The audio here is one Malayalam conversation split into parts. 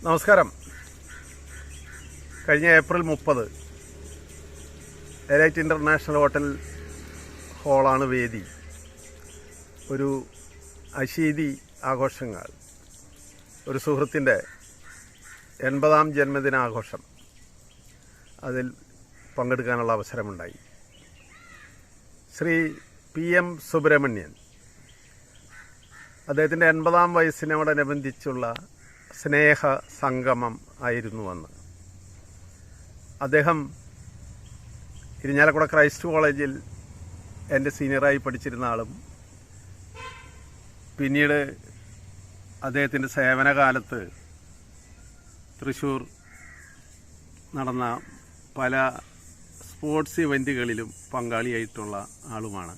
നമസ്കാരം. കഴിഞ്ഞ ഏപ്രിൽ 30 എലൈറ്റ് ഇൻ്റർനാഷണൽ ഹോട്ടൽ ഹാളാണ് വേദി. ഒരു അശീതി ആഘോഷങ്ങൾ, ഒരു സുഹൃത്തിൻ്റെ 80ാം ജന്മദിനാഘോഷം, അതിൽ പങ്കെടുക്കാനുള്ള അവസരമുണ്ടായി. ശ്രീ PM സുബ്രഹ്മണ്യൻ, അദ്ദേഹത്തിൻ്റെ 80ാം വയസ്സിനോടനുബന്ധിച്ചുള്ള സ്നേഹ സംഗമം ആയിരുന്നു അന്ന്. അദ്ദേഹം ഇരിങ്ങാലക്കുട ക്രൈസ്റ്റ് കോളേജിൽ എൻ്റെ സീനിയറായി പഠിച്ചിരുന്ന ആളും, പിന്നീട് അദ്ദേഹത്തിൻ്റെ സേവനകാലത്ത് തൃശ്ശൂർ നടന്ന പല സ്പോർട്സ് ഇവൻറ്റുകളിലും പങ്കാളിയായിട്ടുള്ള ആളുമാണ്.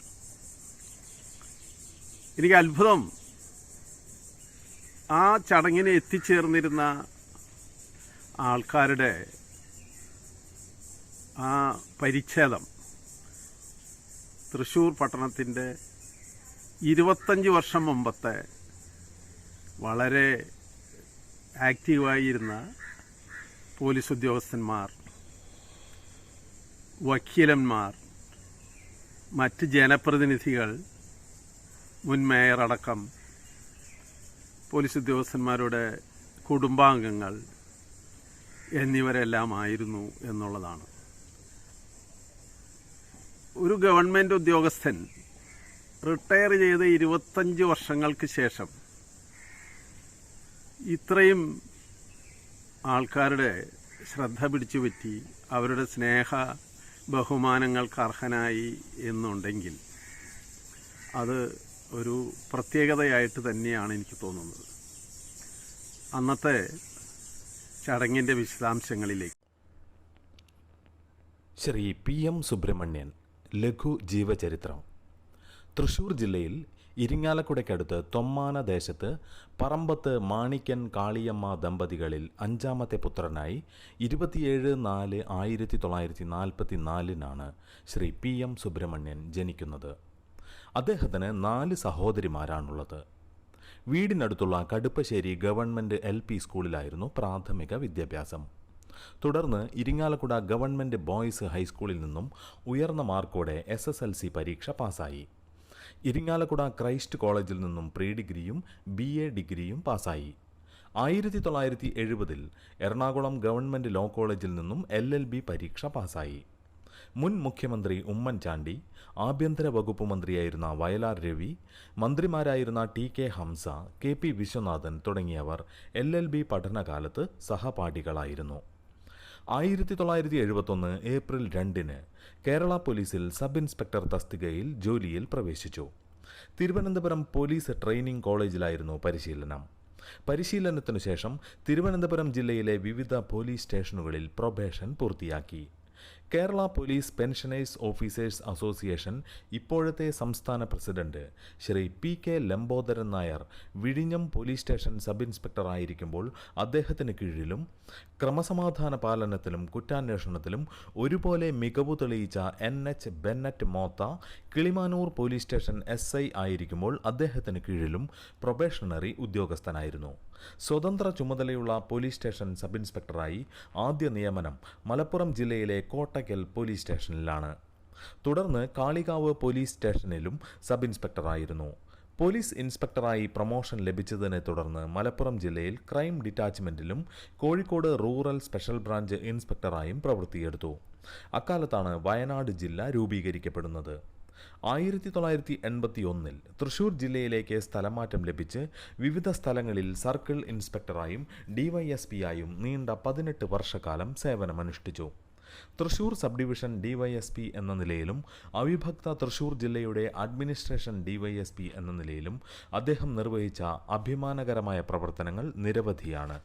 എനിക്ക് അത്ഭുതം, ആ ചടങ്ങിന് എത്തിച്ചേർന്നിരുന്ന ആൾക്കാരുടെ ആ പരിച്ഛേദം തൃശ്ശൂർ പട്ടണത്തിൻ്റെ 25 വർഷം മുമ്പത്തെ വളരെ ആക്റ്റീവായിരുന്ന പോലീസ് ഉദ്യോഗസ്ഥന്മാർ, വക്കീലന്മാർ, മറ്റ് ജനപ്രതിനിധികൾ, മുൻ മേയർ അടക്കം പോലീസ് ഉദ്യോഗസ്ഥന്മാരുടെ കുടുംബാംഗങ്ങൾ എന്നിവരെല്ലാം ആയിരുന്നു എന്നുള്ളതാണ്. ഒരു ഗവൺമെൻറ് ഉദ്യോഗസ്ഥൻ റിട്ടയർ ചെയ്ത് 25 വർഷങ്ങൾക്ക് ശേഷം ഇത്രയും ആൾക്കാരുടെ ശ്രദ്ധ പിടിച്ചു പറ്റി, അവരുടെ സ്നേഹ ബഹുമാനങ്ങൾക്ക് അർഹനായി എന്നുണ്ടെങ്കിൽ അത് ഒരു പ്രത്യേകതയായിട്ട് തന്നെയാണ് എനിക്ക് തോന്നുന്നത്. അന്നത്തെ ചടങ്ങിൻ്റെ വിശദാംശങ്ങളിലേക്ക്. ശ്രീ PM സുബ്രഹ്മണ്യൻ ലഘു ജീവചരിത്രം. തൃശ്ശൂർ ജില്ലയിൽ ഇരിങ്ങാലക്കുടയ്ക്കടുത്ത് തൊമ്മാന ദേശത്ത് പറമ്പത്ത് മാണിക്കൻ കാളിയമ്മ ദമ്പതികളിൽ 5ാമത്തെ പുത്രനായി 27/4/1944 ശ്രീ PM സുബ്രഹ്മണ്യൻ ജനിക്കുന്നത്. അദ്ദേഹത്തിന് 4 സഹോദരിമാരാണുള്ളത്. വീടിനടുത്തുള്ള കടുപ്പശ്ശേരി ഗവൺമെൻറ് LP സ്കൂളിലായിരുന്നു പ്രാഥമിക വിദ്യാഭ്യാസം. തുടർന്ന് ഇരിങ്ങാലക്കുട ഗവൺമെൻറ് ബോയ്സ് ഹൈസ്കൂളിൽ നിന്നും ഉയർന്ന മാർക്കോടെ SSLC പരീക്ഷ പാസ്സായി. ഇരിങ്ങാലക്കുട ക്രൈസ്റ്റ് കോളേജിൽ നിന്നും പ്രീ ഡിഗ്രിയും BA ഡിഗ്രിയും പാസ്സായി. 1970 എറണാകുളം ഗവൺമെൻറ് ലോ കോളേജിൽ നിന്നും LLB പരീക്ഷ പാസ്സായി. മുൻ മുഖ്യമന്ത്രി ഉമ്മൻചാണ്ടി, ആഭ്യന്തര വകുപ്പ് മന്ത്രിയായിരുന്ന വയലാർ രവി, മന്ത്രിമാരായിരുന്ന TK ഹംസ, KP വിശ്വനാഥൻ തുടങ്ങിയവർ LLB പഠനകാലത്ത് സഹപാഠികളായിരുന്നു. 1971 ഏപ്രിൽ 2 കേരള പോലീസിൽ സബ് ഇൻസ്പെക്ടർ തസ്തികയിൽ ജോലിയിൽ പ്രവേശിച്ചു. തിരുവനന്തപുരം പോലീസ് ട്രെയിനിംഗ് കോളേജിലായിരുന്നു പരിശീലനം. പരിശീലനത്തിനു ശേഷം തിരുവനന്തപുരം ജില്ലയിലെ വിവിധ പോലീസ് സ്റ്റേഷനുകളിൽ പ്രൊബേഷൻ പൂർത്തിയാക്കി. Kerala police pensioners officers association ഇപ്പോഴത്തെ സംസ്ഥാന പ്രസിഡന്റ് ശ്രീ PK ലംബോദരൻ നായർ വിഴിഞ്ഞം പോലീസ് സ്റ്റേഷൻ സബ് ഇൻസ്പെക്ടറായിരിക്കുമ്പോൾ അദ്ദേഹത്തിന് കീഴിലും ക്രമസമാധാന പാലനത്തിലും കുറ്റാന്വേഷണത്തിലും ഒരുപോലെ മികവു തെളിയിച്ച NH Bennett മോത്ത Kilimanoor police station SI ആയിരിക്കുമ്പോൾ അദ്ദേഹത്തിന് കീഴിലും പ്രൊബേഷണറി ഉദ്യോഗസ്ഥനായിരുന്നു. സ്വതന്ത്ര ചുമതലയുള്ള പോലീസ് സ്റ്റേഷൻ സബ് ഇൻസ്പെക്ടറായി ആദ്യ നിയമനം മലപ്പുറം ജില്ലയിലെ കോട്ടയ്ക്കൽ പോലീസ് സ്റ്റേഷനിലാണ്. തുടർന്ന് കാളികാവ് പോലീസ് സ്റ്റേഷനിലും സബ് ഇൻസ്പെക്ടറായിരുന്നു. പോലീസ് ഇൻസ്പെക്ടറായി പ്രൊമോഷൻ ലഭിച്ചതിനെ തുടർന്ന് മലപ്പുറം ജില്ലയിൽ ക്രൈം ഡിറ്റാച്ച്മെന്റിലും കോഴിക്കോട് റൂറൽ സ്പെഷ്യൽ ബ്രാഞ്ച് ഇൻസ്പെക്ടറായും പ്രവൃത്തിയെടുത്തു. അക്കാലത്താണ് വയനാട് ജില്ല രൂപീകരിക്കപ്പെടുന്നത്. 1981 തൃശ്ശൂർ ജില്ലയിലേക്ക് സ്ഥലമാറ്റം ലഭിച്ച് വിവിധ സ്ഥലങ്ങളിൽ സർക്കിൾ ഇൻസ്പെക്ടറായും DYSPയായും നീണ്ട 18 വർഷക്കാലം സേവനമനുഷ്ഠിച്ചു. തൃശ്ശൂർ സബ് ഡിവിഷൻ DYSP എന്ന നിലയിലും അവിഭക്ത തൃശ്ശൂർ ജില്ലയുടെ അഡ്മിനിസ്ട്രേഷൻ DYSP എന്ന നിലയിലും അദ്ദേഹം നിർവഹിച്ച അഭിമാനകരമായ പ്രവർത്തനങ്ങൾ നിരവധിയാണ്.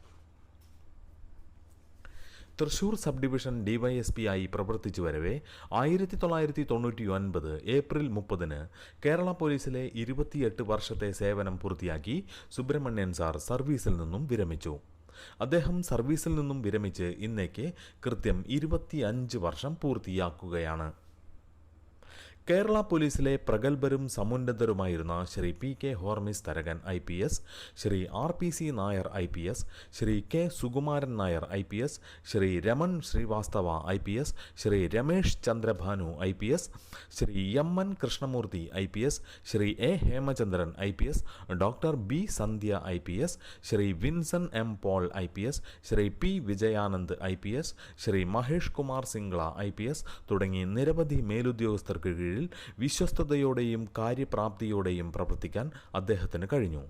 തൃശ്ശൂർ സബ് ഡിവിഷൻ DYSPയായി പ്രവർത്തിച്ചു വരവേ 1999 ഏപ്രിൽ 30 കേരള പോലീസിലെ 28 വർഷത്തെ സേവനം പൂർത്തിയാക്കി സുബ്രഹ്മണ്യൻ സാർ സർവീസിൽ നിന്നും വിരമിച്ചു. അദ്ദേഹം സർവീസിൽ നിന്നും വിരമിച്ച് ഇന്നേക്ക് കൃത്യം 25 വർഷം പൂർത്തിയാക്കുകയാണ്. കേരള പോലീസിലെ പ്രഗത്ഭരും സമുന്നതരുമായിരുന്ന Shri P K Hormis Tharakan IPS, Shri RPC Nair IPS, Shri K Sukumaran Nair IPS, Shri Raman Srivastava IPS, Shri Ramesh Chandrabhanu IPS, Shri MN Krishnamoorthy IPS, Shri A Hemachandran IPS, doctor B Sandhya IPS, Shri Vinson M Paul IPS, Shri P Vijayanand IPS, Shri Mahesh Kumar Singla IPS തുടങ്ങി നിരവധി മേലുദ്യോഗസ്ഥർക്ക് കീഴിൽ വിശ്വസ്തയോടെയും കാര്യപ്രാപ്തിയോടെയും പ്രവർത്തിക്കാൻ അദ്ദേഹത്തിന് കഴിഞ്ഞു.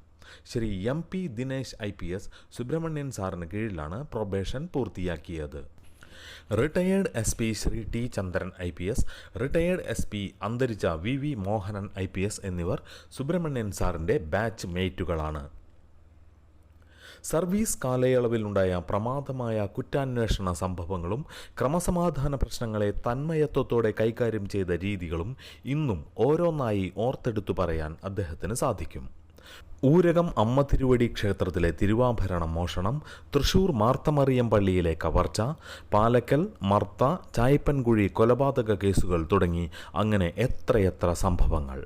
ശ്രീ MP ദിനേശ് IPS സുബ്രഹ്മണ്യൻ സാറിന് കീഴിലാണ് പ്രൊബേഷൻ പൂർത്തിയാക്കിയത്. റിട്ടയേർഡ് SP ശ്രീ T ചന്ദ്രൻ IPS, റിട്ടയേർഡ് SP അന്തരിച്ച VV മോഹനൻ IPS എന്നിവർ സുബ്രഹ്മണ്യൻ സാറിൻ്റെ ബാച്ച് മേറ്റുകളാണ്. സർവീസ് കാലയളവിലുണ്ടായ പ്രമാദമായ കുറ്റാന്വേഷണ സംഭവങ്ങളും ക്രമസമാധാന പ്രശ്നങ്ങളെ തന്മയത്വത്തോടെ കൈകാര്യം ചെയ്ത രീതികളും ഇന്നും ഓരോന്നായി ഓർത്തെടുത്തു പറയാൻ അദ്ദേഹത്തിന് സാധിക്കും. ഊരകം അമ്മ തിരുവടി ക്ഷേത്രത്തിലെ തിരുവാഭരണ മോഷണം, തൃശൂർ മാർത്തമറിയം പള്ളിയിലെ കവർച്ച, പാലക്കൽ മർത്ത ചായപ്പൻകുഴി കൊലപാതക കേസുകൾ തുടങ്ങി അങ്ങനെ എത്രയെത്ര സംഭവങ്ങൾ.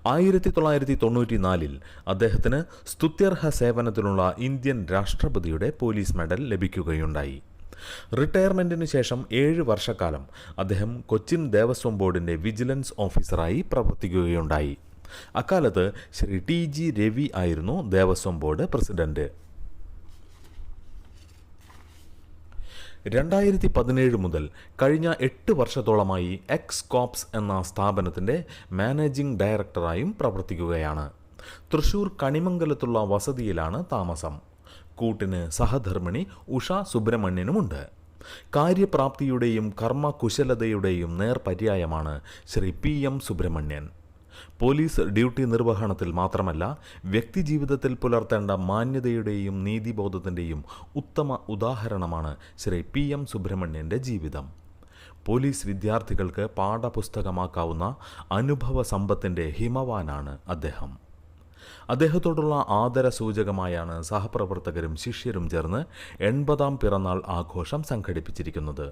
1994 അദ്ദേഹത്തിന് സ്തുത്യർഹ സേവനത്തിനുള്ള ഇന്ത്യൻ രാഷ്ട്രപതിയുടെ പോലീസ് മെഡൽ ലഭിക്കുകയുണ്ടായി. റിട്ടയർമെൻറ്റിനു ശേഷം 7 വർഷക്കാലം അദ്ദേഹം കൊച്ചിൻ ദേവസ്വം ബോർഡിൻ്റെ വിജിലൻസ് ഓഫീസറായി പ്രവർത്തിക്കുകയുണ്ടായി. അക്കാലത്ത് ശ്രീ TG രവി ആയിരുന്നു ദേവസ്വം ബോർഡ് പ്രസിഡന്റ്. 2017 മുതൽ കഴിഞ്ഞ 8 വർഷത്തോളമായി എക്സ്കോപ്സ് എന്ന സ്ഥാപനത്തിൻ്റെ മാനേജിംഗ് ഡയറക്ടറായും പ്രവർത്തിക്കുകയാണ്. തൃശൂർ കണിമംഗലത്തുള്ള വസതിയിലാണ് താമസം. കൂട്ടിന് സഹധർമ്മിണി ഉഷ സുബ്രഹ്മണ്യനുമുണ്ട്. കാര്യപ്രാപ്തിയുടെയും കർമ്മകുശലതയുടെയും നേർപര്യായമാണ് Shri PM Subramanian. Police duty നിർവഹണത്തിൽ മാത്രമല്ല, വ്യക്തിജീവിതത്തിൽ പുലർത്തേണ്ട മാന്യതയുടെയും നീതിബോധത്തിൻ്റെയും ഉത്തമ ഉദാഹരണമാണ് ശ്രീ PM സുബ്രഹ്മണ്യൻ്റെ ജീവിതം. പോലീസ് വിദ്യാർത്ഥികൾക്ക് പാഠപുസ്തകമാക്കാവുന്ന അനുഭവ സമ്പത്തിൻ്റെ ഹിമവാനാണ് അദ്ദേഹം. അദ്ദേഹത്തോടുള്ള ആദരസൂചകമായാണ് സഹപ്രവർത്തകരും ശിഷ്യരും ചേർന്ന് 80ാം പിറന്നാൾ ആഘോഷം സംഘടിപ്പിച്ചിരിക്കുന്നത്.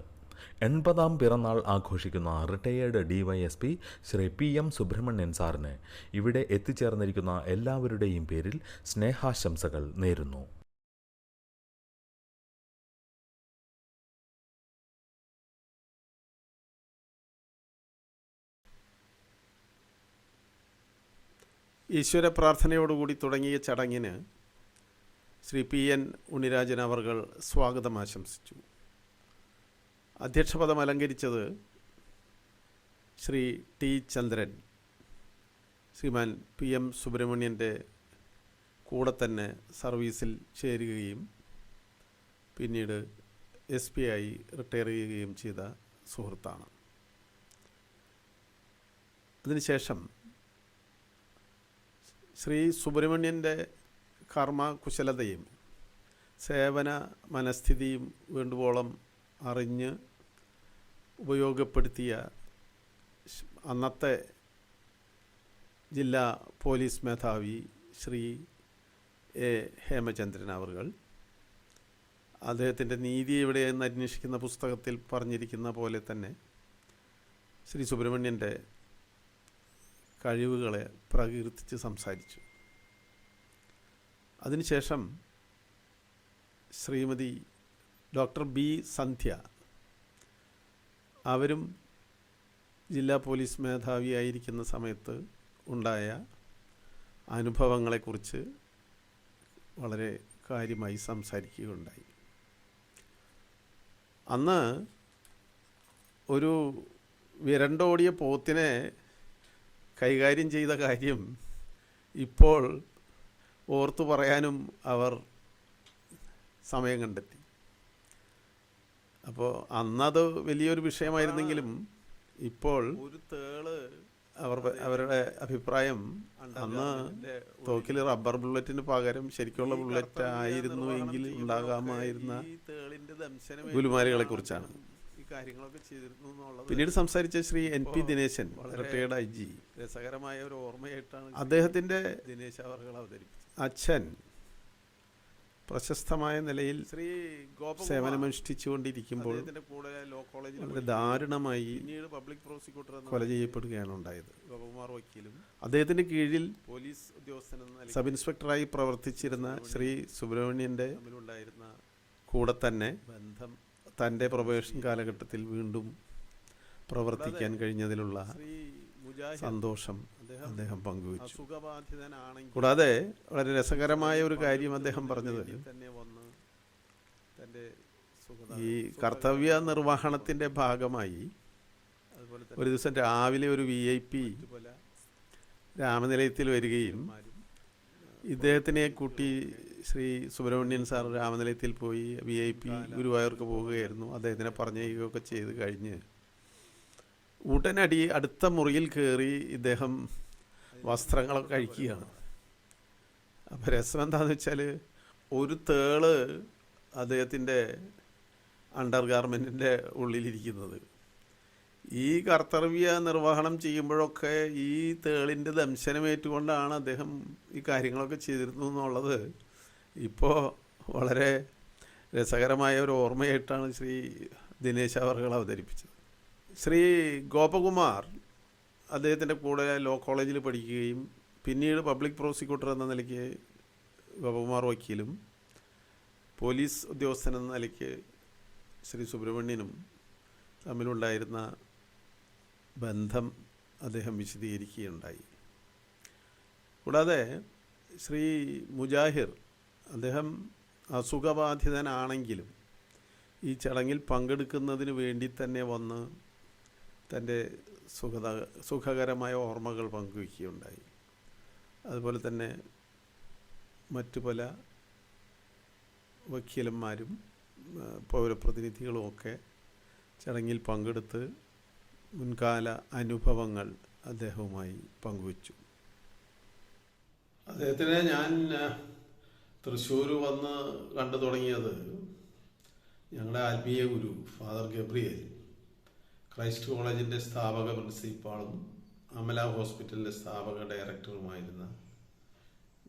80ാം പിറന്നാൾ ആഘോഷിക്കുന്ന retired DYSP Shri PM Subramanian സാറിന് ഇവിടെ എത്തിച്ചേർന്നിരിക്കുന്ന എല്ലാവരുടെയും പേരിൽ സ്നേഹാശംസകൾ നേരുന്നു. ഈശ്വര പ്രാർത്ഥനയോടുകൂടി തുടങ്ങിയ ചടങ്ങിന് ശ്രീ PN ഉണ്ണിരാജൻ അവർകൾ സ്വാഗതം ആശംസിച്ചു. അധ്യക്ഷപദം അലങ്കരിച്ചത് ശ്രീ T ചന്ദ്രൻ, ശ്രീമാൻ PM സുബ്രഹ്മണ്യൻ്റെ കൂടെ തന്നെ സർവീസിൽ ചേരുകയും പിന്നീട് SP ആയി റിട്ടയർ ചെയ്യുകയും ചെയ്ത സുഹൃത്താണ്. അതിനുശേഷം ശ്രീ സുബ്രഹ്മണ്യൻ്റെ കർമ്മകുശലതയും സേവന മനസ്ഥിതിയും വേണ്ടുവോളം അറിഞ്ഞ് ഉപയോഗപ്പെടുത്തിയ അന്നത്തെ ജില്ലാ പോലീസ് മേധാവി ശ്രീ A ഹേമചന്ദ്രൻ അവർകൾ അദ്ദേഹത്തിൻ്റെ നീതി എവിടെയെന്ന് അന്വേഷിക്കുന്ന പുസ്തകത്തിൽ പറഞ്ഞിരിക്കുന്ന പോലെ തന്നെ ശ്രീ സുബ്രഹ്മണ്യൻ്റെ കഴിവുകളെ പ്രകീർത്തിച്ച് സംസാരിച്ചു. അതിനുശേഷം ശ്രീമതി ഡോക്ടർ B സന്ധ്യ അവരും ജില്ലാ പോലീസ് മേധാവിയായിരിക്കുന്ന സമയത്ത് ഉണ്ടായ അനുഭവങ്ങളെക്കുറിച്ച് വളരെ കാര്യമായി സംസാരിക്കുകയുണ്ടായി. അന്ന് ഒരു വിരണ്ടോടിയ പോത്തിനെ കൈകാര്യം ചെയ്ത കാര്യം ഇപ്പോൾ ഓർത്തു പറയാനും അവർ സമയം കണ്ടെത്തി. അപ്പോൾ അന്നത് വലിയൊരു വിഷയമായിരുന്നെങ്കിലും ഇപ്പോൾ ഒരു തേള് അവരുടെ അഭിപ്രായം അന്ന് തോക്കിൽ റബ്ബർ ബുള്ളറ്റിന് പകരം ശരിക്കുള്ള ബുള്ളറ്റ് ആയിരുന്നു എങ്കിൽ ഉണ്ടാകാമായിരുന്ന ഗുലുമാലുകളെ കുറിച്ചാണ് ഈ കാര്യങ്ങളൊക്കെ ചെയ്തിരുന്നു എന്നുള്ളത്. പിന്നീട് സംസാരിച്ച Shri NP Dineshan, retired IG, രസകരമായ ഒരു ഓർമ്മയായിട്ടാണ് അദ്ദേഹത്തിൻ്റെ ദിനേശ് അവർകൾ അവതരിപ്പിച്ചത്. അച്ഛൻ പ്രശസ്തമായ നിലയിൽ ശ്രീ സേവനമനുഷ്ഠിച്ചുകൊണ്ടിരിക്കുമ്പോൾ വളരെ ദാരുണമായി പബ്ലിക് പ്രോസിക്യൂട്ടർ കൊല ചെയ്യപ്പെടുകയാണ് ഉണ്ടായത്. ഗോപകുമാർ വക്കീലും അദ്ദേഹത്തിന്റെ കീഴിൽ പോലീസ് ഉദ്യോഗസ്ഥൻ സബ് ഇൻസ്പെക്ടറായി പ്രവർത്തിച്ചിരുന്ന ശ്രീ സുബ്രഹ്മണ്യന്റെ കൂടെ തന്നെ ബന്ധം തൻ്റെ പ്രൊബേഷൻ കാലഘട്ടത്തിൽ വീണ്ടും പ്രവർത്തിക്കാൻ കഴിഞ്ഞതിലുള്ള സന്തോഷം അദ്ദേഹം പങ്കുവച്ചു. കൂടാതെ വളരെ രസകരമായ ഒരു കാര്യം അദ്ദേഹം പറഞ്ഞത്, ഈ കർത്തവ്യ നിർവഹണത്തിന്റെ ഭാഗമായി ഒരു ദിവസം രാവിലെ ഒരു VIP രാമനിലയത്തിൽ വരികയും ഇദ്ദേഹത്തിനെ കൂട്ടി ശ്രീ സുബ്രഹ്മണ്യൻ സാർ രാമനിലയത്തിൽ പോയി VIP ഗുരുവായൂർക്ക് പോവുകയായിരുന്നു. അദ്ദേഹത്തിനെ പറഞ്ഞുകയൊക്കെ ചെയ്ത് കഴിഞ്ഞ് ഉടനടി അടുത്ത മുറിയിൽ കയറി ഇദ്ദേഹം വസ്ത്രങ്ങളൊക്കെ കഴിക്കുകയാണ്. അപ്പം രസം എന്താണെന്ന് വെച്ചാൽ ഒരു തേള് അദ്ദേഹത്തിൻ്റെ അണ്ടർ ഗാർമെൻറ്റിൻ്റെ ഉള്ളിലിരിക്കുന്നത്. ഈ കർത്തവ്യ നിർവഹണം ചെയ്യുമ്പോഴൊക്കെ ഈ തേളിൻ്റെ ദംശനമേറ്റുകൊണ്ടാണ് അദ്ദേഹം ഈ കാര്യങ്ങളൊക്കെ ചെയ്തിരുന്നു എന്നുള്ളത് ഇപ്പോൾ വളരെ രസകരമായ ഒരു ഓർമ്മയായിട്ടാണ് ശ്രീ ദിനേശ് അവർകൾ അവതരിപ്പിച്ചത്. ശ്രീ ഗോപകുമാർ അദ്ദേഹത്തിൻ്റെ കൂടെ ലോ കോളേജിൽ പഠിക്കുകയും പിന്നീട് പബ്ലിക് പ്രോസിക്യൂട്ടർ എന്ന നിലയ്ക്ക് ഗോപകുമാർ വക്കീലും പോലീസ് ഉദ്യോഗസ്ഥൻ എന്ന നിലയ്ക്ക് ശ്രീ സുബ്രഹ്മണ്യനും തമ്മിലുണ്ടായിരുന്ന ബന്ധം അദ്ദേഹം വിശദീകരിക്കുകയുണ്ടായി. കൂടാതെ ശ്രീ മുജാഹിർ അദ്ദേഹം അസുഖബാധിതനാണെങ്കിലും ഈ ചടങ്ങിൽ പങ്കെടുക്കുന്നതിന് വേണ്ടി തന്നെ വന്ന് തൻ്റെ സുഖകരമായ ഓർമ്മകൾ പങ്കുവയ്ക്കുകയുണ്ടായി. അതുപോലെ തന്നെ മറ്റു പല വക്കീലന്മാരും പൗരപ്രതിനിധികളുമൊക്കെ ചടങ്ങിൽ പങ്കെടുത്ത് മുൻകാല അനുഭവങ്ങൾ അദ്ദേഹവുമായി പങ്കുവച്ചു. അദ്ദേഹത്തിനെ ഞാൻ തൃശ്ശൂർ വന്ന് കണ്ടു തുടങ്ങിയത് ഞങ്ങളുടെ ആത്മീയ ഗുരു ഫാദർ ഗബ്രിയേൽ, ക്രൈസ്റ്റ് കോളേജിൻ്റെ സ്ഥാപക പ്രിൻസിപ്പാളും അമല ഹോസ്പിറ്റലിൻ്റെ സ്ഥാപക ഡയറക്ടറുമായിരുന്ന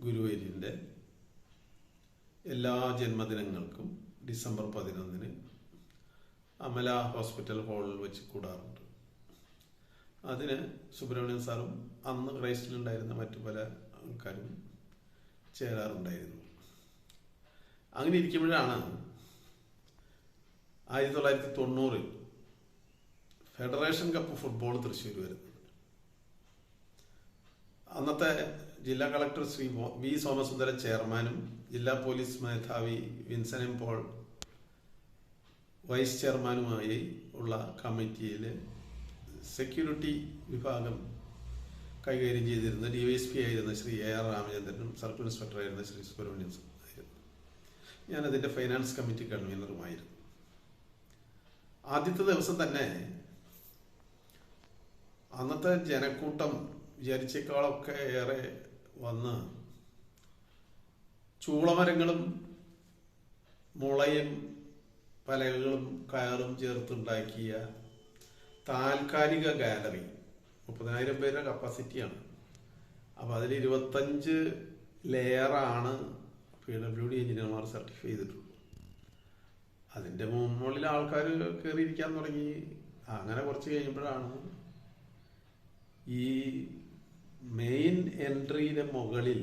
ഗുരുവേലിൻ്റെ എല്ലാ ജന്മദിനങ്ങൾക്കും ഡിസംബർ 11 അമല ഹോസ്പിറ്റൽ ഹാളിൽ വെച്ച് കൂടാറുണ്ട്. അതിന് സുബ്രഹ്മണ്യൻ സാറും അന്ന് ക്രൈസ്റ്റിലുണ്ടായിരുന്ന മറ്റു പല ആൾക്കാരും ചേരാറുണ്ടായിരുന്നു. അങ്ങനെ ഇരിക്കുമ്പോഴാണ് 1990 ഫെഡറേഷൻ കപ്പ് ഫുട്ബോൾ തൃശ്ശൂർ വരുന്നത്. അന്നത്തെ ജില്ലാ കളക്ടർ ശ്രീ വി സോമസുന്ദരൻ ചെയർമാനും ജില്ലാ പോലീസ് മേധാവി വിൻസൻ എം പോൾ വൈസ് ചെയർമാനുമായി ഉള്ള കമ്മിറ്റിയിൽ സെക്യൂരിറ്റി വിഭാഗം കൈകാര്യം ചെയ്തിരുന്ന DYSP ആയിരുന്ന ശ്രീ AR രാമചന്ദ്രനും സർക്കിൾ ഇൻസ്പെക്ടർ ആയിരുന്ന ശ്രീ സുബ്രഹ്മണ്യൻ ആയിരുന്നു. ഞാനതിൻ്റെ ഫൈനാൻസ് കമ്മിറ്റി കൺവീനറുമായിരുന്നു. ആദ്യത്തെ ദിവസം തന്നെ അന്നത്തെ ജനക്കൂട്ടം വിചാരിച്ചേക്കാളൊക്കെ ഏറെ വന്ന് ചൂളമരങ്ങളും മുളയും പലകളും കയറും ചേർത്തുണ്ടാക്കിയ താൽക്കാലിക ഗാലറി 30,000 പേരുടെ കപ്പാസിറ്റിയാണ്. അപ്പോൾ അതിൽ 25 ലെയറാണ് PWD എഞ്ചിനീയർമാർ സർട്ടിഫൈ ചെയ്തിട്ടുള്ളൂ. അതിൻ്റെ മുകളിൽ ആൾക്കാർ കയറിയിരിക്കാൻ തുടങ്ങി. അങ്ങനെ കുറച്ച് കഴിഞ്ഞപ്പോഴാണ് ഈ മെയിൻ എൻട്രിയുടെ മുകളിൽ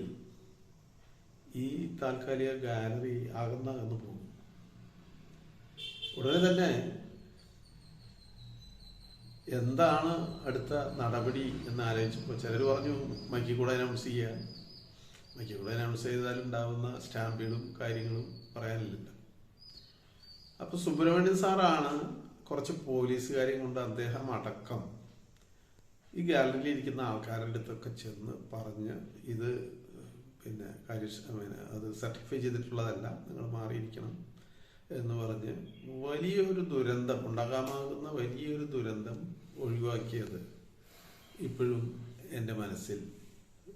ഈ താൽക്കാലിക ഗാലറി അകന്നു പോകും. ഉടനെ തന്നെ എന്താണ് അടുത്ത നടപടി എന്ന് ആലോചിച്ചപ്പോൾ ചിലർ പറഞ്ഞു മൈക്കിൽ കൂടെ അനൗൺസ് ചെയ്യുക. മൈക്കിൽ കൂടെ അനൗൺസ് ചെയ്താൽ ഉണ്ടാകുന്ന സ്റ്റാമ്പീഡും കാര്യങ്ങളും പറയാനില്ല. അപ്പോൾ സുബ്രഹ്മണ്യൻ സാറാണ് കുറച്ച് പോലീസുകാരെയും കൊണ്ട് അദ്ദേഹം അടക്കം ഈ ഗാലറിയിൽ ഇരിക്കുന്ന ആൾക്കാരുടെ അടുത്തൊക്കെ ചെന്ന് പറഞ്ഞ് ഇത് അത് സർട്ടിഫൈ ചെയ്തിട്ടുള്ളതല്ല, നിങ്ങൾ മാറിയിരിക്കണം എന്ന് പറഞ്ഞ് വലിയൊരു ദുരന്തം ഉണ്ടാകാമാകുന്ന വലിയൊരു ദുരന്തം ഒഴിവാക്കിയത് ഇപ്പോഴും എൻ്റെ മനസ്സിൽ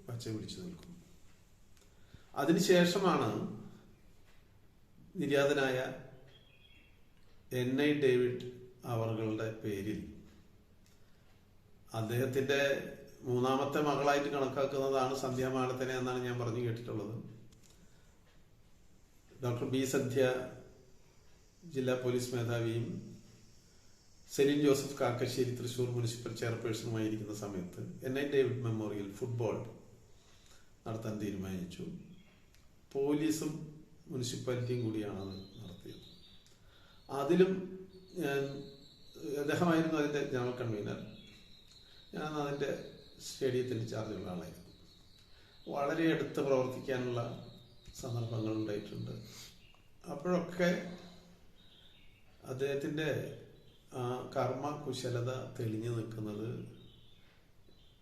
പച്ച പിടിച്ചു നിൽക്കും. അതിനുശേഷമാണ് നിര്യാതനായ NI ഡേവിഡ് അവറുകളുടെ പേരിൽ അദ്ദേഹത്തിൻ്റെ 3ാമത്തെ മകളായിട്ട് കണക്കാക്കുന്നതാണ് സന്ധ്യാമാലത്തിനെ എന്നാണ് ഞാൻ പറഞ്ഞു കേട്ടിട്ടുള്ളത്. ഡോക്ടർ ബി സന്ധ്യ ജില്ലാ പോലീസ് മേധാവിയും സെലിൻ ജോസഫ് കാക്കശ്ശേരി തൃശൂർ മുനിസിപ്പൽ ചെയർപേഴ്സണുമായിരിക്കുന്ന സമയത്ത് NI ഡേവിഡ് മെമ്മോറിയൽ ഫുട്ബോൾ നടത്താൻ തീരുമാനിച്ചു. പോലീസും മുനിസിപ്പാലിറ്റിയും കൂടിയാണ് അത് നടത്തിയത്. അതിലും അദ്ദേഹമായിരുന്നു അതിൻ്റെ ജനറൽ കൺവീനർ. ഞാൻ അതിൻ്റെ സ്റ്റേഡിയത്തിൻ്റെ ചാർജുള്ള ആളായിരുന്നു. വളരെ അടുത്ത് പ്രവർത്തിക്കാനുള്ള സന്ദർഭങ്ങൾ ഉണ്ടായിട്ടുണ്ട്. അപ്പോഴൊക്കെ അദ്ദേഹത്തിൻ്റെ കർമ്മ കുശലത തെളിഞ്ഞു നിൽക്കുന്നത്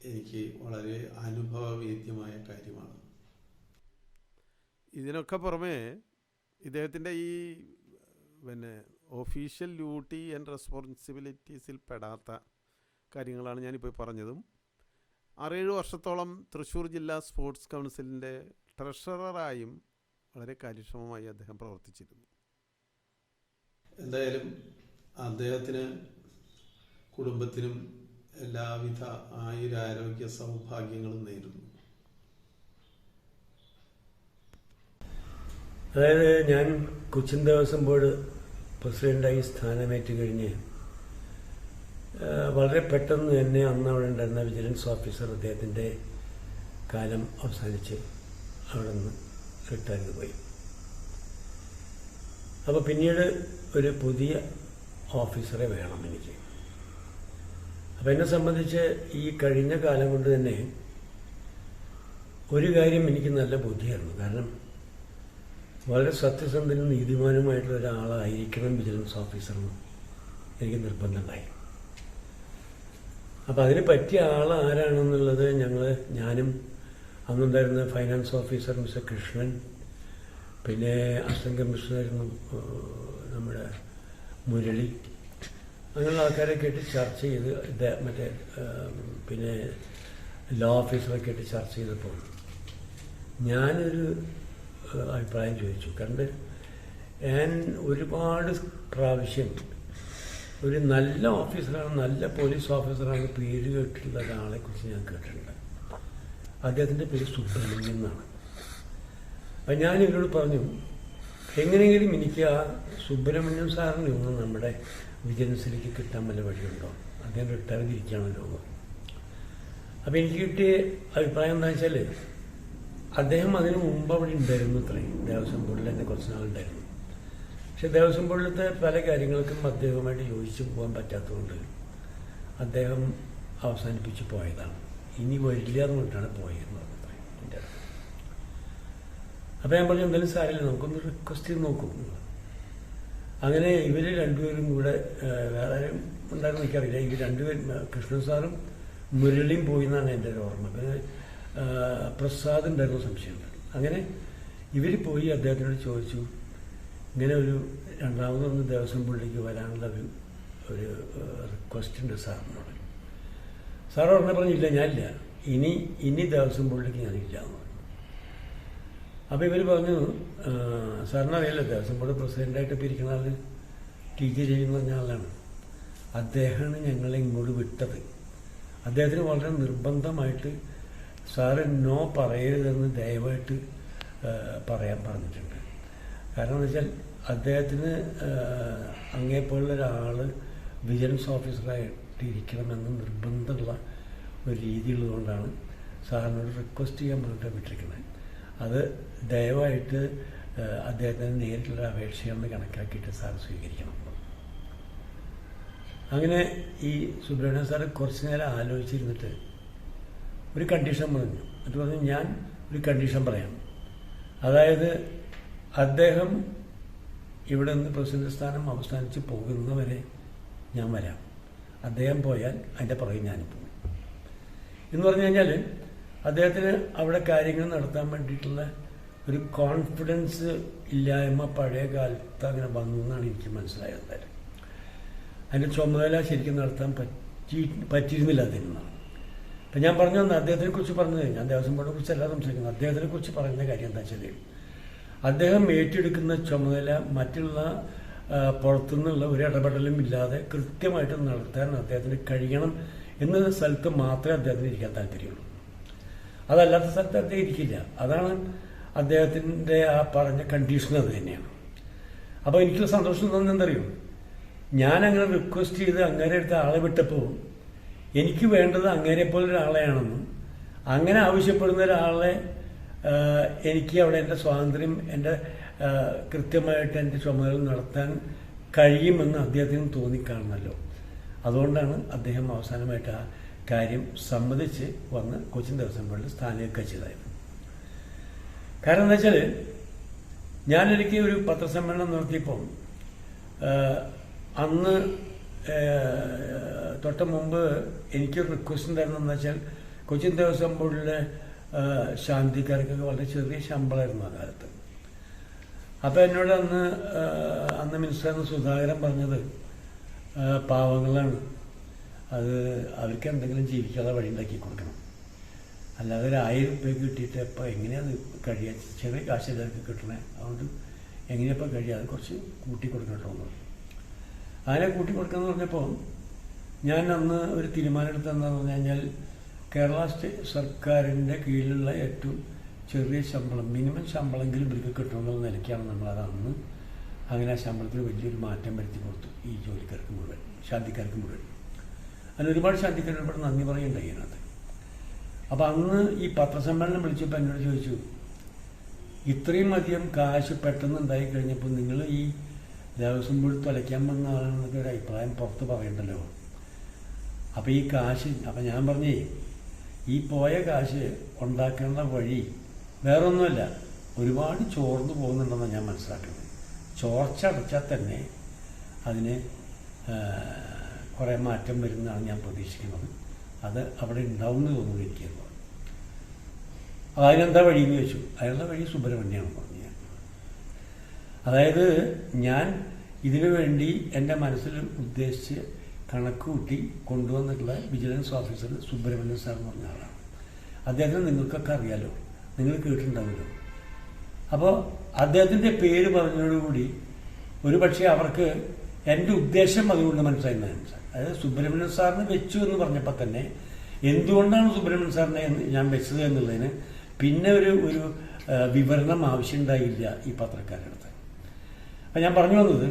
എനിക്ക് വളരെ അനുഭവവേദ്യമായ കാര്യമാണ്. ഇതിനൊക്കെ പുറമെ ഇദ്ദേഹത്തിൻ്റെ ഈ ഒഫീഷ്യൽ ഡ്യൂട്ടി ആൻഡ് റെസ്പോൺസിബിലിറ്റീസിൽ പെടാത്ത കാര്യങ്ങളാണ് ഞാനിപ്പോൾ പറഞ്ഞതും. 6-7 വർഷത്തോളം തൃശ്ശൂർ ജില്ലാ സ്പോർട്സ് കൗൺസിലിൻ്റെ ട്രഷററായും വളരെ കാര്യക്ഷമമായി അദ്ദേഹം പ്രവർത്തിച്ചിരുന്നു. എന്തായാലും അദ്ദേഹത്തിന് കുടുംബത്തിനും എല്ലാവിധ ആയുരാരോഗ്യ സൗഭാഗ്യങ്ങളും നേരുന്നു. അതായത് ഞാൻ കൊച്ചിൻ ദേവസ്വം ബോർഡ് പ്രസിഡൻ്റായി സ്ഥാനമേറ്റ് കഴിഞ്ഞ് വളരെ പെട്ടെന്ന് തന്നെ അന്ന് അവിടെ ഉണ്ടായിരുന്ന വിജിലൻസ് ഓഫീസർ അദ്ദേഹത്തിൻ്റെ കാലം അവസാനിച്ച് അവിടെ നിന്ന് റിട്ടയർഡ് പോയി. അപ്പോൾ പിന്നീട് ഒരു പുതിയ ഓഫീസറെ വേണം എനിക്ക്. അപ്പം എന്നെ സംബന്ധിച്ച് ഈ കഴിഞ്ഞ കാലം കൊണ്ട് തന്നെ ഒരു കാര്യം എനിക്ക് നല്ല ബുദ്ധിയായിരുന്നു. കാരണം വളരെ സത്യസന്ധനും നീതിമാനുമായിട്ടുള്ള ഒരാളായിരിക്കണം വിജിലൻസ് ഓഫീസറെന്ന് എനിക്ക് നിർബന്ധമുണ്ടായി. അപ്പം അതിന് പറ്റിയ ആൾ ആരാണെന്നുള്ളത് ഞാനും അന്നുണ്ടായിരുന്ന ഫൈനാൻസ് ഓഫീസർ മിസ്റ്റർ കൃഷ്ണൻ, പിന്നെ അസിസ്റ്റന്റ് കമ്മീഷണറായിരുന്നു നമ്മുടെ മുരളി, അങ്ങനെയുള്ള ആൾക്കാരൊക്കെ ആയിട്ട് ചർച്ച ചെയ്ത് പിന്നെ ലോ ഓഫീസറൊക്കെ ആയിട്ട് ചർച്ച ചെയ്തപ്പോൾ ഞാനൊരു അഭിപ്രായം ചോദിച്ചു. കണ്ട് ഞാൻ ഒരുപാട് പ്രാവശ്യം ഒരു നല്ല ഓഫീസറാണ്, നല്ല പോലീസ് ഓഫീസറാണ് പേര് കേട്ടിട്ടുള്ള ഒരാളെക്കുറിച്ച് ഞാൻ കേട്ടിട്ടുണ്ട്. അദ്ദേഹത്തിൻ്റെ പേര് സുബ്രഹ്മണ്യം എന്നാണ്. അപ്പം ഞാൻ ഇവരോട് പറഞ്ഞു, എങ്ങനെയെങ്കിലും എനിക്ക് ആ സുബ്രഹ്മണ്യം സാറിനെ ഒന്ന് നമ്മുടെ വിജിലൻസിലേക്ക് കിട്ടാൻ വല്ല വഴിയുണ്ടോ? അദ്ദേഹം റിട്ടയർ ചെയ്തിരിക്കുകയാണല്ലോ. അപ്പം എനിക്ക് കിട്ടിയ അഭിപ്രായം എന്താ വെച്ചാൽ, അദ്ദേഹം അതിന് മുമ്പ് അവിടെ ഉണ്ടായിരുന്നു. ഇത്രയും ദേവസ്വം ബോർഡിൽ തന്നെ കുറച്ച് നാളുണ്ടായിരുന്നു. പക്ഷെ ദേവസ്വം ബോർഡിലത്തെ പല കാര്യങ്ങൾക്കും അദ്ദേഹവുമായിട്ട് യോജിച്ച് പോകാൻ പറ്റാത്തതുകൊണ്ട് അദ്ദേഹം അവസാനിപ്പിച്ച് പോയതാണ്. ഇനി വരില്ല എന്നുകൊണ്ടാണ് പോയതെന്ന് പറഞ്ഞത് എൻ്റെ അടുത്ത്. അപ്പം ഞാൻ പറഞ്ഞു, എന്തായാലും സാരില്ല, നമുക്കൊന്ന് റിക്വസ്റ്റ് ചെയ്ത് നോക്കും. അങ്ങനെ ഇവർ രണ്ടുപേരും കൂടെ, വേറെ ആരും ഉണ്ടായിരുന്നു എനിക്കറിയില്ല, ഇവർ രണ്ടുപേരും കൃഷ്ണൻ സാറും മുരളിയും പോയി എന്നാണ് എൻ്റെ ഒരു ഓർമ്മ. പിന്നെ പ്രസാദ് ഉണ്ടായിരുന്നു സംശയമുണ്ട്. അങ്ങനെ ഇവർ പോയി അദ്ദേഹത്തിനോട് ചോദിച്ചു, ഇങ്ങനെ ഒരു രണ്ടാമതൊന്ന് ദേവസ്വം ബോർഡിലേക്ക് വരാനുള്ള ഒരു റിക്വസ്റ്റ് ഉണ്ട് സാറിനോട്. സാർ ഉടനെ പറഞ്ഞില്ല, ഞാനില്ല, ഇനി ദേവസ്വം ബോർഡിലേക്ക് ഞാനില്ല എന്ന് പറഞ്ഞു. അപ്പോൾ ഇവർ പറഞ്ഞു, സാറിനറിയില്ല, ദേവസ്വം ബോർഡ് പ്രസിഡൻ്റായിട്ട് ഇപ്പോൾ ഇരിക്കുന്ന ആൾ TK രവി എന്ന് പറഞ്ഞ ആളാണ്. അദ്ദേഹമാണ് ഞങ്ങളെ ഇങ്ങോട്ട് വിട്ടത്. അദ്ദേഹത്തിന് വളരെ നിർബന്ധമായിട്ട് സാറ് നോ പറയരുതെന്ന് ദയവായിട്ട് പറയാൻ പറഞ്ഞിട്ടുണ്ട്. കാരണം എന്ന് വെച്ചാൽ അദ്ദേഹത്തിന് അങ്ങേപ്പോലുള്ള ഒരാൾ വിജിലൻസ് ഓഫീസറായിട്ട് ഇരിക്കണമെന്ന് നിർബന്ധമുള്ള ഒരു രീതിയുള്ളതുകൊണ്ടാണ് സാറിനോട് റിക്വസ്റ്റ് ചെയ്യാൻ പറഞ്ഞിട്ട് വിട്ടിരിക്കുന്നത്. അത് ദയവായിട്ട് അദ്ദേഹത്തിന് നേരിട്ടുള്ള അപേക്ഷയാണെന്ന് കണക്കാക്കിയിട്ട് സാർ സ്വീകരിക്കണം. അങ്ങനെ ഈ സുബ്രഹ്മണ്യൻ സാറ് കുറച്ച് നേരം ആലോചിച്ചിരുന്നിട്ട് ഒരു കണ്ടീഷൻ പറഞ്ഞു. എന്നിട്ട് പറഞ്ഞു, ഞാൻ ഒരു കണ്ടീഷൻ പറയാം. അതായത് അദ്ദേഹം ഇവിടെ നിന്ന് പ്രസിഡന്റ് സ്ഥാനം അവസാനിച്ച് പോകുന്നവരെ ഞാൻ വരാം. അദ്ദേഹം പോയാൽ അതിൻ്റെ പുറകെ ഞാനും പോകും എന്ന് പറഞ്ഞു കഴിഞ്ഞാൽ അദ്ദേഹത്തിന് അവിടെ കാര്യങ്ങൾ നടത്താൻ വേണ്ടിയിട്ടുള്ള ഒരു കോൺഫിഡൻസ് ഇല്ലായ്മ പഴയ കാലത്ത് അങ്ങനെ വന്നു എന്നാണ് എനിക്ക് മനസ്സിലായത്. അതിൻ്റെ ചുമതല ശരിക്കും നടത്താൻ പറ്റിയിരുന്നില്ല അദ്ദേഹം. അപ്പം ഞാൻ പറഞ്ഞു തന്നെ അദ്ദേഹത്തിനെ കുറിച്ച് പറഞ്ഞത്, ഞാൻ ദേവസ്വം ബോർഡിനെ കുറിച്ചല്ല സംസാരിക്കുന്നത്, അദ്ദേഹത്തിനെ കുറിച്ച് പറയുന്ന കാര്യം എന്താ വെച്ചാൽ, അദ്ദേഹം ഏറ്റെടുക്കുന്ന ചുമതല മറ്റുള്ള പുറത്തുനിന്നുള്ള ഒരു ഇടപെടലും ഇല്ലാതെ കൃത്യമായിട്ട് നടത്താൻ അദ്ദേഹത്തിന് കഴിയണം എന്ന സ്ഥലത്ത് മാത്രമേ അദ്ദേഹത്തിന് ഇരിക്കാൻ താല്പര്യമുള്ളൂ. അതല്ലാത്ത സ്ഥലത്ത് അദ്ദേഹം ഇരിക്കില്ല. അതാണ് അദ്ദേഹത്തിൻ്റെ ആ പറഞ്ഞ കണ്ടീഷൻ അത് തന്നെയാണ്. അപ്പോൾ എനിക്കുള്ള സന്തോഷം തോന്നുന്നത് എന്തറിയും, ഞാൻ അങ്ങനെ റിക്വസ്റ്റ് ചെയ്ത് അങ്ങേരെ അടുത്ത് ആളെ വിട്ടപ്പോൾ എനിക്ക് വേണ്ടത് അങ്ങേരെ പോലെ ഒരാളെയാണെന്നും അങ്ങനെ ആവശ്യപ്പെടുന്ന ഒരാളെ എനിക്ക് അവിടെ എൻ്റെ സ്വാതന്ത്ര്യം, എൻ്റെ കൃത്യമായിട്ട് എൻ്റെ ചുമതല നടത്താൻ കഴിയുമെന്ന് അദ്ദേഹത്തിന് തോന്നിക്കാണുന്നല്ലോ. അതുകൊണ്ടാണ് അദ്ദേഹം അവസാനമായിട്ട് ആ കാര്യം സമ്മതിച്ച് വന്ന് കൊച്ചിൻ ദേവസ്വം ബോർഡിൽ സ്ഥാനീകരിച്ചതായിരുന്നു. കാരണം എന്താ വെച്ചാൽ, ഞാനൊരിക്കൽ ഒരു പത്രസമ്മേളനം നടത്തിയപ്പോൾ അന്ന് തൊട്ട് മുമ്പ് എനിക്കൊരു റിക്വസ്റ്റ് ഉണ്ടായിരുന്നു. എന്ന് വെച്ചാൽ കൊച്ചിൻ ദേവസ്വം ബോർഡിലെ ശാന്തിക്കാർക്കൊക്കെ വളരെ ചെറിയ ശമ്പളമായിരുന്നു ആ കാലത്ത്. അപ്പോൾ എന്നോട് അന്ന് മിനിസ്റ്റർ സുധാകരൻ പറഞ്ഞത്, പാവങ്ങളാണ്, അത് അവർക്ക് എന്തെങ്കിലും ജീവിക്കാനുള്ള വഴി ഉണ്ടാക്കി കൊടുക്കണം, അല്ലാതെ ഒരു 1000 രൂപ കിട്ടിയിട്ട് ഇപ്പോൾ എങ്ങനെയാണ് കഴിയുക, ചെറിയ കാശ് എല്ലാവർക്കും കിട്ടണേ, അതുകൊണ്ട് എങ്ങനെയപ്പോൾ കഴിയുക, അത് കുറച്ച് കൂട്ടി കൊടുക്കട്ടോ എന്ന് പറഞ്ഞു. അങ്ങനെ കൂട്ടി കൊടുക്കാമെന്ന് പറഞ്ഞപ്പോൾ ഞാൻ അന്ന് ഒരു തീരുമാനം എടുത്തതെന്ന് പറഞ്ഞു കഴിഞ്ഞാൽ, കേരള സർക്കാരിൻ്റെ കീഴിലുള്ള ഏറ്റവും ചെറിയ ശമ്പളം, മിനിമം ശമ്പളമെങ്കിലും ഇവർക്ക് കിട്ടണമെന്നുള്ള നിലയ്ക്കാണ് നമ്മളത് അന്ന് അങ്ങനെ ആ ശമ്പളത്തിൽ വലിയൊരു മാറ്റം വരുത്തി കൊടുത്തു ഈ ജോലിക്കാർക്ക് മുഴുവൻ, ശാന്തിക്കാർക്ക് മുഴുവൻ. അതിന് ഒരുപാട് ശാന്തിക്കാർ ഒരുപാട് നന്ദി പറയുന്നുണ്ടായി അതിനകത്ത്. അപ്പം അന്ന് ഈ പത്രസമ്മേളനം വിളിച്ചപ്പോൾ എന്നോട് ചോദിച്ചു, ഇത്രയും അധികം കാശ് പെട്ടെന്ന് ഉണ്ടായി കഴിഞ്ഞപ്പോൾ നിങ്ങൾ ഈ ദേവസ്വം ബോർഡ് തുലയ്ക്കാൻ വന്ന ആളാണെന്നൊക്കെ ഒരു അഭിപ്രായം പുറത്ത് പറയണ്ടല്ലോ. അപ്പോൾ ഈ കാശ്, അപ്പം ഞാൻ പറഞ്ഞേ, ഈ പോയ കാശ് ഉണ്ടാക്കേണ്ട വഴി വേറൊന്നുമല്ല, ഒരുപാട് ചോർന്നു പോകുന്നുണ്ടെന്നാണ് ഞാൻ മനസ്സിലാക്കുന്നത്. ചോർച്ച അടച്ചാൽ തന്നെ അതിന് കുറേ മാറ്റം വരുന്നതാണ് ഞാൻ പ്രതീക്ഷിക്കുന്നത്. അത് അവിടെ ഉണ്ടാവുമെന്ന് തോന്നുന്നു എനിക്കെന്ന് പറഞ്ഞു. അതിനെന്താ വഴിയെന്ന് ചോദിച്ചു. അതിനുള്ള വഴി സുബ്രഹ്മണ്യമാണ് പറഞ്ഞു ഞാൻ. അതായത് ഞാൻ ഇതിനു വേണ്ടി എൻ്റെ മനസ്സിൽ ഉദ്ദേശിച്ച് കണക്ക് കൂട്ടി കൊണ്ടുവന്നിട്ടുള്ള വിജിലൻസ് ഓഫീസർ സുബ്രഹ്മണ്യൻ സാർ എന്ന് പറഞ്ഞ ആളാണ്. അദ്ദേഹത്തിന് നിങ്ങൾക്കൊക്കെ അറിയാലോ, നിങ്ങൾ കേട്ടിട്ടുണ്ടാവുമല്ലോ. അപ്പോൾ അദ്ദേഹത്തിൻ്റെ പേര് പറഞ്ഞതോടുകൂടി ഒരു പക്ഷേ അവർക്ക് എൻ്റെ ഉദ്ദേശം അതുകൊണ്ട് മനസ്സിലായി. അതായത് സുബ്രഹ്മണ്യൻ സാറിന് വെച്ചു എന്ന് പറഞ്ഞപ്പോൾ തന്നെ എന്തുകൊണ്ടാണ് സുബ്രഹ്മണ്യൻ സാറിനെ ഞാൻ വെച്ചത് എന്നുള്ളതിന് പിന്നെ ഒരു വിവരണം ആവശ്യമുണ്ടായില്ല ഈ പത്രക്കാരുടെ അടുത്ത്. അപ്പം ഞാൻ പറഞ്ഞു വന്നത്,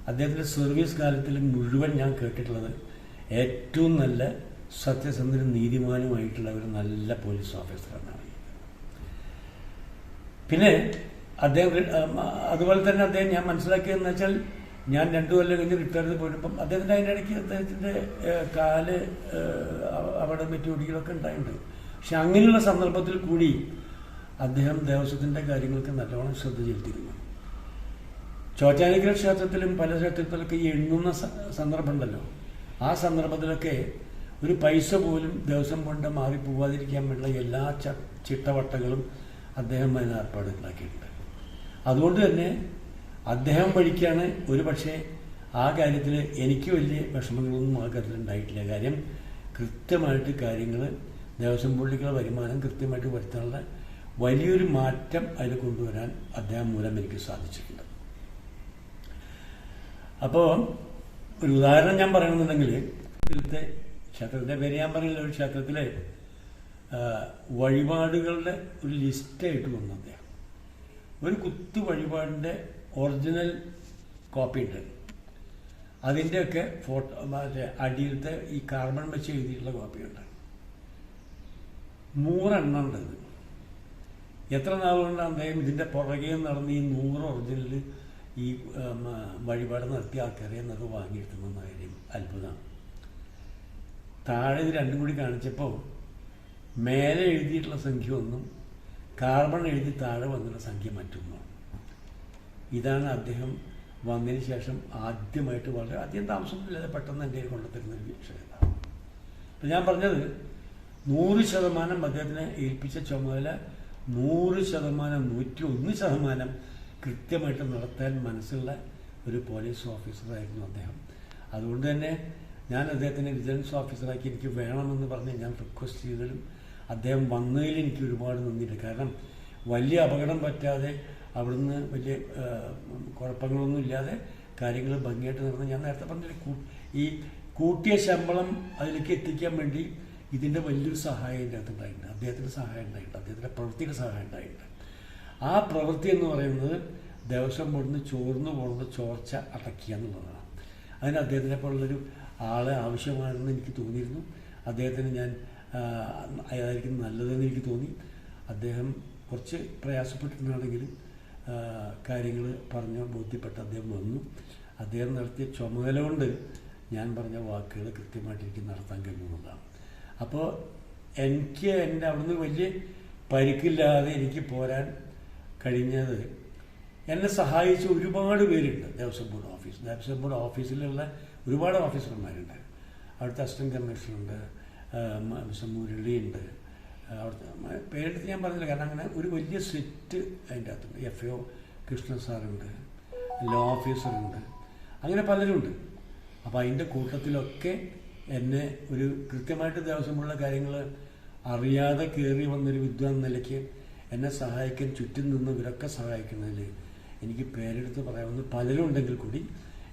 അദ്ദേഹത്തിൻ്റെ സർവീസ് കാലത്തിൽ മുഴുവൻ ഞാൻ കേട്ടിട്ടുള്ളത് ഏറ്റവും നല്ല സത്യസന്ധനും നീതിമാനുമായിട്ടുള്ള ഒരു നല്ല പോലീസ് ഓഫീസറാണ്. പിന്നെ അതുപോലെ തന്നെ അദ്ദേഹം ഞാൻ മനസ്സിലാക്കിയതെന്ന് വെച്ചാൽ, ഞാൻ 2 കൊല്ലം കഴിഞ്ഞ് റിട്ടയർ ചെയ്ത് പോയപ്പം അദ്ദേഹത്തിൻ്റെ അതിൻ്റെ ഇടയ്ക്ക് അദ്ദേഹത്തിൻ്റെ കാല് അവിടെ മെറ്റോടികളൊക്കെ ഉണ്ടായിട്ടുണ്ട്. പക്ഷെ അങ്ങനെയുള്ള സന്ദർഭത്തിൽ കൂടി അദ്ദേഹം ദേവസ്വത്തിൻ്റെ കാര്യങ്ങൾക്ക് നല്ലോണം ശ്രദ്ധ ചെലുത്തിയിരുന്നു. ചോറ്റാനിക്കര ക്ഷേത്രത്തിലും പല ക്ഷേത്രത്തിലൊക്കെ ഈ എണ്ണുന്ന സന്ദർഭമുണ്ടല്ലോ, ആ സന്ദർഭത്തിലൊക്കെ ഒരു പൈസ പോലും ദേവസ്വം കൊണ്ട് മാറിപ്പോവാതിരിക്കാൻ വേണ്ടിയുള്ള എല്ലാ ചിട്ടവട്ടങ്ങളും അദ്ദേഹം അതിന് ഏർപ്പാട് ഉണ്ടാക്കിയിട്ടുണ്ട്. അതുകൊണ്ട് തന്നെ അദ്ദേഹം വഴിക്കാണ് ഒരു പക്ഷേ ആ കാര്യത്തിൽ എനിക്ക് വലിയ വിഷമങ്ങളൊന്നും ആ കാര്യത്തിൽ ഉണ്ടായിട്ടില്ല. കാര്യം കൃത്യമായിട്ട് കാര്യങ്ങൾ ദേവസ്വം ബോർഡിലേക്കുള്ള വരുമാനം കൃത്യമായിട്ട് വരുത്താനുള്ള വലിയൊരു മാറ്റം അതിൽ കൊണ്ടുവരാൻ അദ്ദേഹം മൂലം എനിക്ക് സാധിച്ചിട്ടുണ്ട്. അപ്പോൾ ഒരു ഉദാഹരണം ഞാൻ പറയണമെന്നുണ്ടെങ്കിൽ, ഇവിടുത്തെ ക്ഷേത്രത്തിൻ്റെ പേര് ഞാൻ പറയില്ല, ഒരു ക്ഷേത്രത്തിലെ വഴിപാടുകളുടെ ഒരു ലിസ്റ്റായിട്ട് വന്നു അദ്ദേഹം. ഒരു കുത്തു വഴിപാടിൻ്റെ ഒറിജിനൽ കോപ്പി ഉണ്ട്, അതിൻ്റെയൊക്കെ ഫോട്ടോ മറ്റേ അടിയിലത്തെ ഈ കാർബൺ വെച്ച് എഴുതിയിട്ടുള്ള കോപ്പിയുണ്ട്. 100 എണ്ണം ഉണ്ടത്. എത്ര നാളുകൊണ്ടാണ് അദ്ദേഹം ഇതിൻ്റെ പുറകെ നടന്ന് ഈ 100 ഒറിജിനൽ ഈ വഴിപാട് നടത്തിയ ആൾക്കാരെ എന്നൊക്കെ വാങ്ങിയെടുക്കുന്ന കാര്യം അത്ഭുതമാണ്. താഴെ ഇത് രണ്ടും കൂടി കാണിച്ചപ്പോൾ മേലെ എഴുതിയിട്ടുള്ള സംഖ്യ ഒന്നും, കാർബൺ എഴുതി താഴെ വന്നുള്ള സംഖ്യ മറ്റൊന്നും. ഇതാണ് അദ്ദേഹം വന്നതിന് ശേഷം ആദ്യമായിട്ട് വളരെ അധികം താമസമൊന്നുമില്ലാതെ പെട്ടെന്ന് എൻ്റെ കൊണ്ടുത്തരുന്ന ഒരു വിഷയമാണ്. അപ്പം ഞാൻ പറഞ്ഞത് 100% അദ്ദേഹത്തിനെ ഏൽപ്പിച്ച ചുമതല 100%, 101% കൃത്യമായിട്ട് നടത്താൻ മനസ്സുള്ള ഒരു പോലീസ് ഓഫീസറായിരുന്നു അദ്ദേഹം. അതുകൊണ്ട് തന്നെ ഞാൻ അദ്ദേഹത്തിനെ വിജിലൻസ് ഓഫീസറാക്കി എനിക്ക് വേണമെന്ന് പറഞ്ഞ് ഞാൻ റിക്വസ്റ്റ് ചെയ്തതിലും അദ്ദേഹം വന്നതിൽ എനിക്ക് ഒരുപാട് നന്ദിയുണ്ട്. കാരണം വലിയ അപകടം പറ്റാതെ അവിടുന്ന് വലിയ കുഴപ്പങ്ങളൊന്നും ഇല്ലാതെ കാര്യങ്ങൾ ഭംഗിയായിട്ട് നടന്ന്, ഞാൻ നേരത്തെ പറഞ്ഞ ഈ കൂട്ടിയ ശമ്പളം അതിലേക്ക് എത്തിക്കാൻ വേണ്ടി ഇതിൻ്റെ വലിയൊരു സഹായം ഇതിൻ്റെ അകത്ത് ഉണ്ടായിട്ടുണ്ട്. അദ്ദേഹത്തിൻ്റെ സഹായം ഉണ്ടായിട്ടുണ്ട്, അദ്ദേഹത്തിൻ്റെ പ്രവൃത്തിയുടെ സഹായം ഉണ്ടായിട്ടുണ്ട്. ആ പ്രവൃത്തി എന്ന് പറയുന്നത് ദേവസ്വം ബോർഡിൽ നിന്ന് ചോർന്നു പോകുന്ന ചോർച്ച അടയ്ക്കുക എന്നുള്ളതാണ്. അതിന് അദ്ദേഹത്തിനെ പോലുള്ളൊരു ആളെ ആവശ്യമാണെന്ന് എനിക്ക് തോന്നിയിരുന്നു. അദ്ദേഹത്തിന് ഞാൻ അതായിരിക്കും നല്ലതെന്ന് എനിക്ക് തോന്നി. അദ്ദേഹം കുറച്ച് പ്രയാസപ്പെട്ടിട്ടുണ്ടെങ്കിലും കാര്യങ്ങൾ പറഞ്ഞ് ബോധ്യപ്പെട്ട് അദ്ദേഹം വന്നു. അദ്ദേഹം നടത്തിയ ചുമതല കൊണ്ട് ഞാൻ പറഞ്ഞ വാക്കുകൾ കൃത്യമായിട്ട് എനിക്ക് നടത്താൻ കഴിയുന്നതാണ്. അപ്പോൾ എനിക്ക് എൻ്റെ അവിടുന്ന് വലിയ പരിക്കില്ലാതെ എനിക്ക് പോരാൻ കഴിഞ്ഞത് എന്നെ സഹായിച്ച ഒരുപാട് പേരുണ്ട്. ദേവസ്വം ബോർഡ് ഓഫീസിലുള്ള ഒരുപാട് ഓഫീസർമാരുണ്ട്. അവിടുത്തെ അസിസ്റ്റന്റ് കമ്മീഷണറുണ്ട്, മിസ്റ്റർ മുരളിയുണ്ട്. അവിടുത്തെ പേരെടുത്ത് ഞാൻ പറഞ്ഞില്ല, കാരണം അങ്ങനെ ഒരു വലിയ സെറ്റ് അതിൻ്റെ അകത്തുണ്ട്. FAO കൃഷ്ണൻ സാറുണ്ട്, ലോ ഓഫീസറുണ്ട്, അങ്ങനെ പലരുണ്ട്. അപ്പോൾ അതിൻ്റെ കൂട്ടത്തിലൊക്കെ എന്നെ ഒരു കൃത്യമായിട്ട് ദേവസ്വമുള്ള കാര്യങ്ങൾ അറിയാതെ കയറി വന്നൊരു വിദ്വാൻ നിലയ്ക്ക് എന്നെ സഹായിക്കാൻ ചുറ്റും നിന്ന് ഇവരൊക്കെ സഹായിക്കുന്നതിൽ എനിക്ക് പേരെടുത്ത് പറയാവുന്ന പലരും ഉണ്ടെങ്കിൽ കൂടി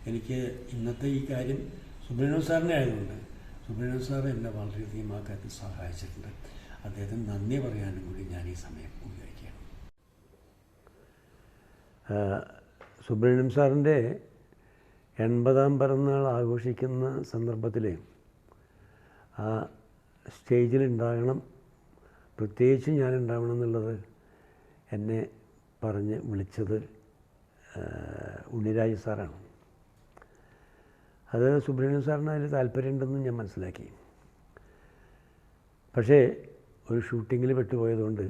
എനിക്ക് ഇന്നത്തെ ഈ കാര്യം സുബ്രഹ്മണ്യം സാറിനെ ആയതുകൊണ്ട് സുബ്രഹ്മണ്യം സാർ എന്നെ വളരെയധികം ആ കാര്യത്തിൽ സഹായിച്ചിട്ടുണ്ട്. അദ്ദേഹത്തിന് നന്ദി പറയാനും കൂടി ഞാൻ ഈ സമയം ഉപയോഗിക്കുകയാണ്. സുബ്രഹ്മണ്യം സാറിൻ്റെ 80ാം പിറന്നാൾ ആഘോഷിക്കുന്ന സന്ദർഭത്തിൽ ആ സ്റ്റേജിലുണ്ടാകണം, പ്രത്യേകിച്ച് ഞാനുണ്ടാവണം എന്നുള്ളത് എന്നെ പറഞ്ഞ് വിളിച്ചത് ഉണ്ണിരാജ് സാറാണ്. അത് സുബ്രഹ്മണ്യം സാറിന് അതിൽ താല്പര്യമുണ്ടെന്നും ഞാൻ മനസ്സിലാക്കി. പക്ഷേ ഒരു ഷൂട്ടിങ്ങിൽ പെട്ടുപോയതുകൊണ്ട്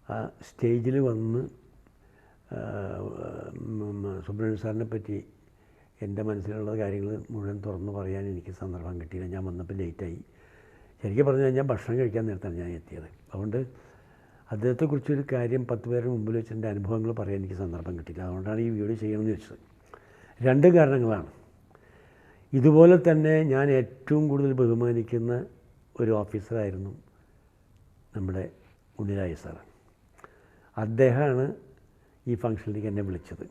ആ സ്റ്റേജിൽ വന്ന് സുബ്രഹ്മണ്യം സാറിനെ പറ്റി എൻ്റെ മനസ്സിലുള്ള കാര്യങ്ങൾ മുഴുവൻ തുറന്ന് പറയാൻ എനിക്ക് സന്ദർഭം കിട്ടിയില്ല. ഞാൻ വന്നപ്പോൾ ലേറ്റായി. ശരിക്കും പറഞ്ഞു കഴിഞ്ഞാൽ ഭക്ഷണം കഴിക്കാൻ നേരത്താണ് ഞാൻ എത്തിയത്. അതുകൊണ്ട് അദ്ദേഹത്തെക്കുറിച്ചൊരു കാര്യം 10 പേരുടെ മുമ്പിൽ വെച്ച് എൻ്റെ അനുഭവങ്ങൾ പറയാൻ എനിക്ക് സന്ദർഭം കിട്ടിയില്ല. അതുകൊണ്ടാണ് ഈ വീഡിയോ ചെയ്യണമെന്ന് വെച്ചത്. 2 കാരണങ്ങളാണ്. ഇതുപോലെ തന്നെ ഞാൻ ഏറ്റവും കൂടുതൽ ബഹുമാനിക്കുന്ന ഒരു ഓഫീസറായിരുന്നു നമ്മുടെ ഉണ്ണിരാജ് സാർ. അദ്ദേഹമാണ് ഈ ഫംഗ്ഷനിലേക്ക് എന്നെ വിളിച്ചത്.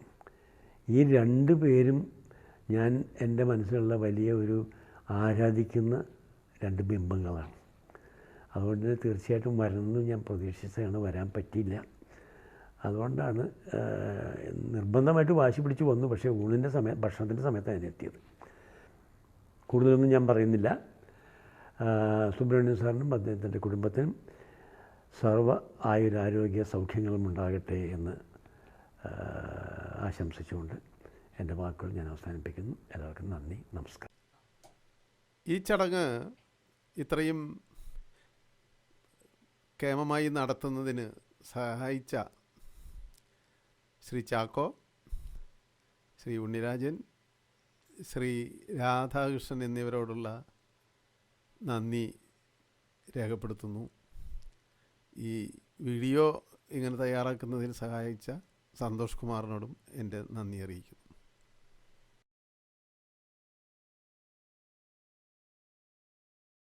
ഈ 2 പേരും ഞാൻ എൻ്റെ മനസ്സിലുള്ള വലിയ ഒരു ആരാധിക്കുന്ന 2 ബിംബങ്ങളാണ്. അതുകൊണ്ട് തീർച്ചയായിട്ടും വരണമെന്ന് ഞാൻ പ്രതീക്ഷിച്ചതാണ്, വരാൻ പറ്റിയില്ല. അതുകൊണ്ടാണ് നിർബന്ധമായിട്ട് വാശി പിടിച്ച് വന്നു. പക്ഷേ ഊണിൻ്റെ ഭക്ഷണത്തിൻ്റെ സമയത്താണ് ഞാൻ എത്തിയത്. കൂടുതലൊന്നും ഞാൻ പറയുന്നില്ല. സുബ്രഹ്മണ്യം സാറിനും അദ്ദേഹത്തിൻ്റെ കുടുംബത്തിനും സർവ്വ ആയുരാരോഗ്യ സൗഖ്യങ്ങളും ഉണ്ടാകട്ടെ എന്ന് ആശംസിച്ചുകൊണ്ട് എൻ്റെ വാക്കുകൾ ഞാൻ അവസാനിപ്പിക്കുന്നു. എല്ലാവർക്കും നന്ദി, നമസ്കാരം. ഈ ചടങ്ങ് ഇത്രയും കേമമായി നടത്തുന്നതിന് സഹായിച്ച ശ്രീ ചാക്കോ, ശ്രീ ഉണ്ണിരാജൻ, ശ്രീ രാധാകൃഷ്ണൻ എന്നിവരോടുള്ള നന്ദി രേഖപ്പെടുത്തുന്നു. ഈ വീഡിയോ ഇങ്ങനെ തയ്യാറാക്കുന്നതിൽ സഹായിച്ച സന്തോഷ് കുമാറിനോടും എൻ്റെ നന്ദി അറിയിക്കുന്നു.